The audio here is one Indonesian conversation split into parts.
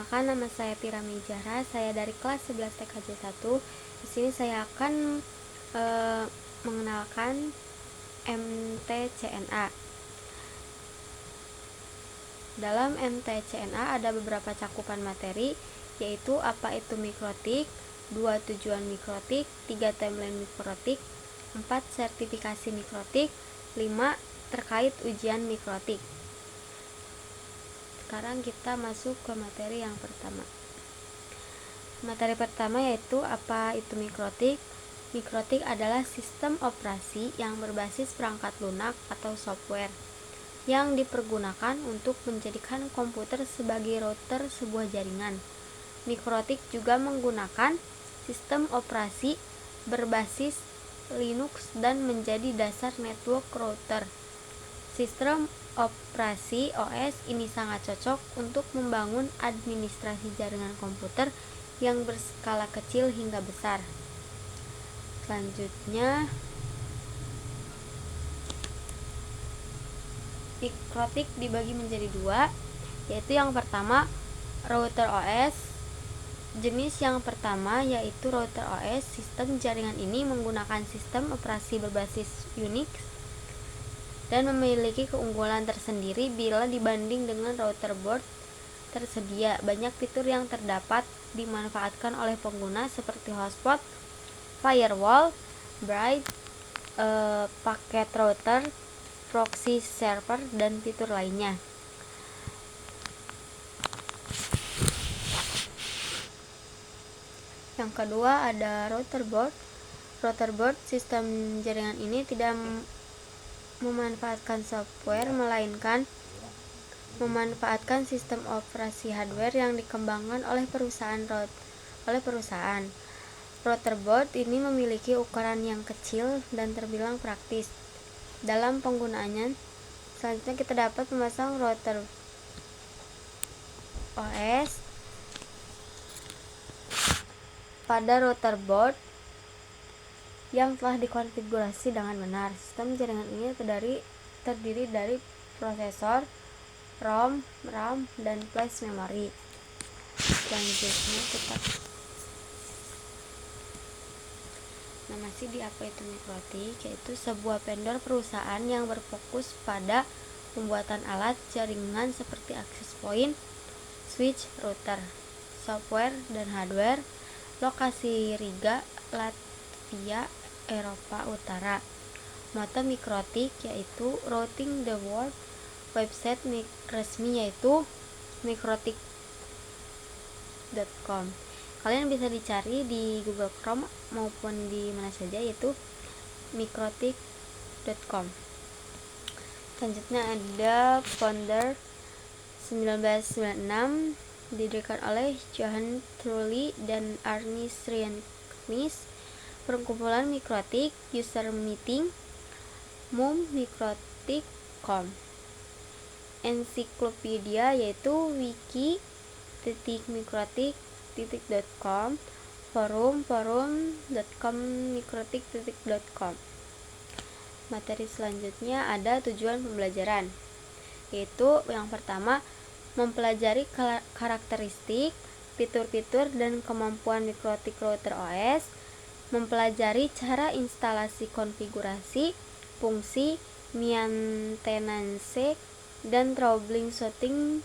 Perkenalkan, nama saya Tira Mijara, saya dari kelas 11 TKJ 1. Di sini saya akan mengenalkan MTCNA. Dalam MTCNA ada beberapa cakupan materi, yaitu apa itu mikrotik, 2 tujuan mikrotik, 3 timeline mikrotik, 4 sertifikasi mikrotik, 5 terkait ujian mikrotik. Sekarang kita masuk ke materi yang pertama. Materi pertama yaitu apa itu mikrotik. Mikrotik adalah sistem operasi yang berbasis perangkat lunak atau software yang dipergunakan untuk menjadikan komputer sebagai router sebuah jaringan. Mikrotik juga menggunakan sistem operasi berbasis Linux dan menjadi dasar network router. Sistem operasi OS ini sangat cocok untuk membangun administrasi jaringan komputer yang berskala kecil hingga besar. Selanjutnya, mikrotik dibagi menjadi dua, yaitu yang pertama router OS. Jenis yang pertama yaitu router OS. Sistem jaringan ini menggunakan sistem operasi berbasis Unix dan memiliki keunggulan tersendiri bila dibanding dengan router board tersedia. Banyak fitur yang terdapat dimanfaatkan oleh pengguna seperti hotspot, firewall, bright, paket router, proxy server, dan fitur lainnya. Yang kedua ada router board. Router board, sistem jaringan ini tidak memanfaatkan software, melainkan memanfaatkan sistem operasi hardware yang dikembangkan oleh perusahaan. Router board ini memiliki ukuran yang kecil dan terbilang praktis dalam penggunaannya. Selanjutnya kita dapat memasang router OS pada router board yang telah dikonfigurasi dengan benar. Sistem jaringan ini terdiri dari prosesor, ROM, RAM, dan flash memory. Selanjutnya kita masih di apa itu mikrotik, yaitu sebuah vendor perusahaan yang berfokus pada pembuatan alat jaringan seperti access point, switch, router, software, dan hardware. Lokasi Riga, Latvia, Eropa Utara. Moto mikrotik yaitu Routing the World. Website resmi yaitu mikrotik.com. Kalian bisa dicari di Google Chrome maupun di mana saja, yaitu mikrotik.com. Selanjutnya ada founder 1996, didirikan oleh Johan Trulli dan Arni Srianknis. Perkumpulan mikrotik, user meeting, mikrotik.com. Ensiklopedia yaitu wiki.mikrotik.com, forum.com mikrotik.com. Materi selanjutnya ada tujuan pembelajaran, yaitu yang pertama mempelajari karakteristik, fitur-fitur, dan kemampuan mikrotik router OS, mempelajari cara instalasi, konfigurasi, fungsi, maintenance, dan troubleshooting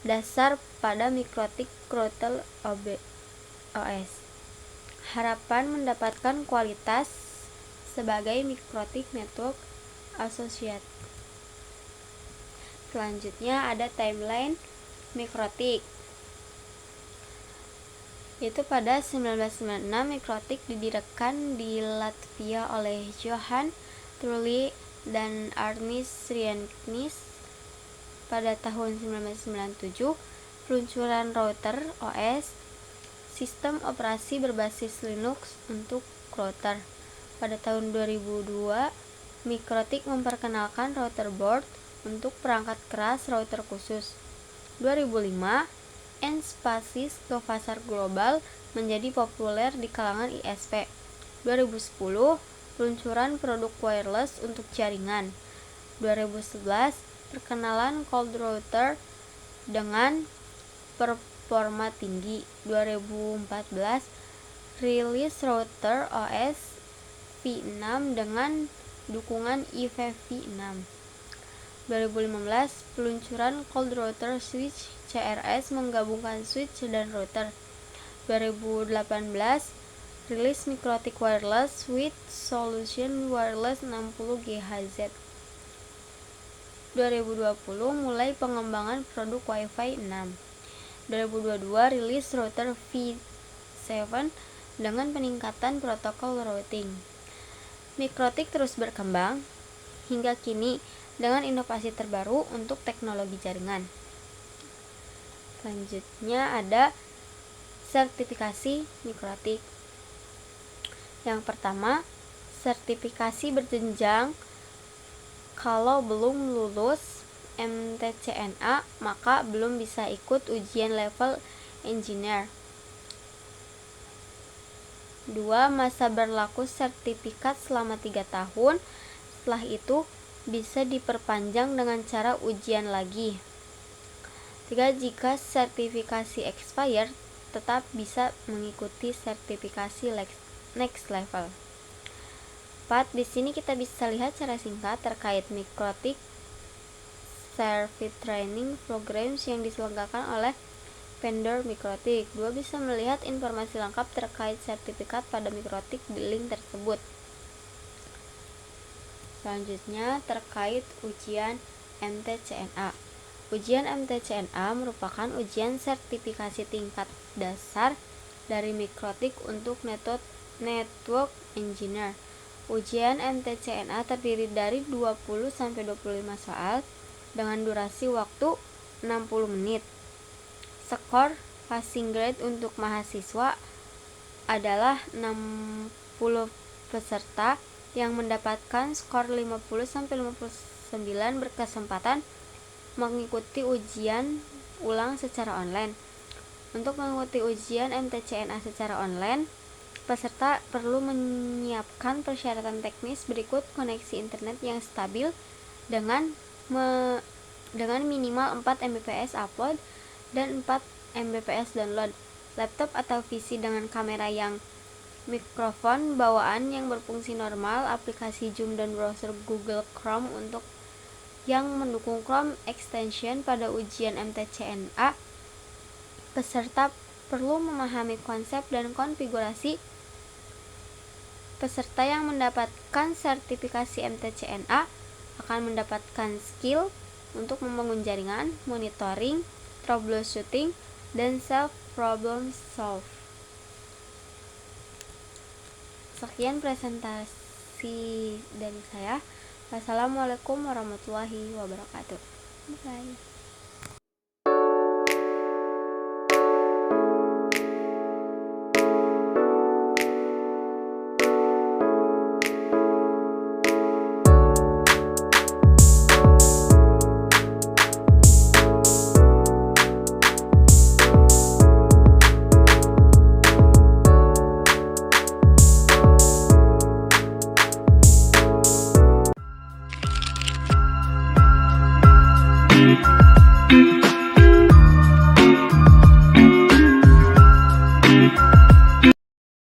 dasar pada mikrotik router OS. Harapan mendapatkan kualitas sebagai mikrotik network associate. Selanjutnya ada timeline mikrotik. Itu pada 1996 mikrotik didirikan di Latvia oleh Johan Trulli dan Arni Srianknis. Pada tahun 1997 peluncuran router OS, sistem operasi berbasis Linux untuk router. Pada tahun 2002 mikrotik memperkenalkan router board untuk perangkat keras router khusus. 2005 Nspasis ke pasar global menjadi populer di kalangan ISP. 2010 peluncuran produk wireless untuk jaringan. 2011 perkenalan cold router dengan performa tinggi. 2014 rilis router OS V6 dengan dukungan IPv6. 2015 peluncuran Cold Router Switch CRS menggabungkan switch dan router. 2018 rilis MikroTik Wireless with Solution Wireless 60 GHz. 2020 mulai pengembangan produk Wi-Fi 6. 2022 rilis router V7 dengan peningkatan protokol routing. MikroTik terus berkembang hingga kini dengan inovasi terbaru untuk teknologi jaringan. Selanjutnya ada sertifikasi MikroTik. Yang pertama, sertifikasi berjenjang. Kalau belum lulus MTCNA, maka belum bisa ikut ujian level engineer. 2. Masa berlaku sertifikat selama 3 tahun. Setelah itu bisa diperpanjang dengan cara ujian lagi. 3. Jika sertifikasi expired, tetap bisa mengikuti sertifikasi next level. 4. Di sini kita bisa lihat cara singkat terkait MikroTik Certified Training Programs yang diselenggarakan oleh vendor MikroTik. 2. Bisa melihat informasi lengkap terkait sertifikat pada MikroTik di link tersebut. Selanjutnya terkait ujian MTCNA. Ujian MTCNA merupakan ujian sertifikasi tingkat dasar dari MikroTik untuk network engineer. Ujian MTCNA terdiri dari 20-25 soal dengan durasi waktu 60 menit. Skor passing grade untuk mahasiswa adalah 60 peserta yang mendapatkan skor 50-59 berkesempatan mengikuti ujian ulang secara online. Untuk mengikuti ujian MTCNA secara online, peserta perlu menyiapkan persyaratan teknis berikut: koneksi internet yang stabil dengan minimal 4 Mbps upload dan 4 Mbps download, laptop atau PC dengan kamera yang mikrofon bawaan yang berfungsi normal, aplikasi Zoom dan browser Google Chrome untuk yang mendukung Chrome extension. Pada ujian MTCNA, peserta perlu memahami konsep dan konfigurasi. Peserta yang mendapatkan sertifikasi MTCNA akan mendapatkan skill untuk membangun jaringan, monitoring, troubleshooting, dan self-problem solve. Sekian presentasi dari saya. Wassalamualaikum warahmatullahi wabarakatuh. Bye.